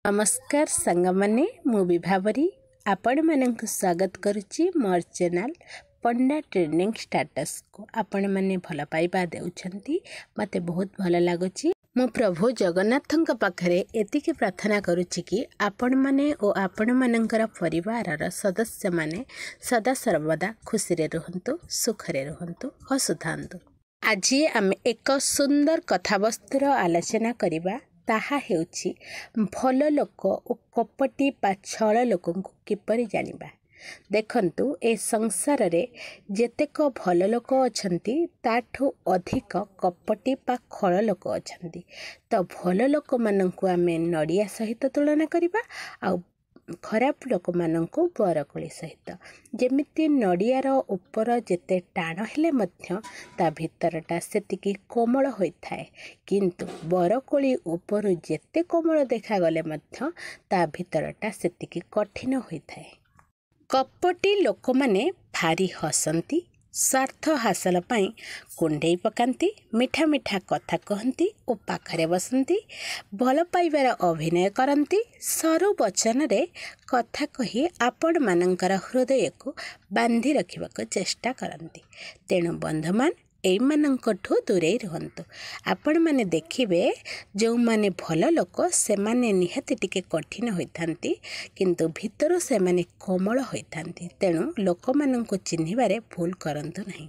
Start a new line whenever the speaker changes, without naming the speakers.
नमस्कार सांगमाने मु विभावरी आपण मानक स्वागत करुच्ची मोर चैनल पंडा ट्रेनिंग स्टाटस को आपण माने भल पाइबा देउछंती मते बहुत भल लागुची। मु प्रभु जगन्नाथ पाखरे एतिकी प्रार्थना करुच्ची कि आपण माने ओ आपण मानकर परिवार सदस्य माने सदा सर्वदा खुशी रे रहंतु, सुख रे रहंतु, हसुथांतु। आज आम एक सुंदर कथावस्तुर आलोचना करिबा ताहा हेउछि भल लोक और कपटी बा छल लोक किपरि जानिबा। देखंतु ए संसार रे जेतेक भल लोक अछंती ताठू अधिक कपटी बा खल लोक अछंती। तो भल लोक माननकु आमे नड़िया सहित तुलना करिबा आ खराब लोक माननकु बरकोली सहित। जेमिति नड़ियार ऊपर जेते टाण हेले मध्य ता भितरटा सेतिकी कोमल होइथाए, किंतु बरकोली ऊपर जेते कोमल देखा गले मध्य ता भितरटा सेतिकी कठिन होइथाए। कपटी लोक माने भारी हसंती, स्वार्थ हासिल पाई कुंडई पकांती, मिठा मिठा कथा कहती और पाखरे बसंती, भल पाइबार अभिनय करती, सरू वचन रे कथा कही आपण मानकर हृदय को बांधी रखा चेष्टा करती। तेणु बंधुमान एमानंकठू दूरे रहंतु। आपण माने देखिबे जो माने भल लोक से माने निहाती टिके कठिन होइथांती, किंतु भितरु से माने कोमल होइथांती। तेणु लोक मानंको चिन्हिबारे भूल करंतु नहीं।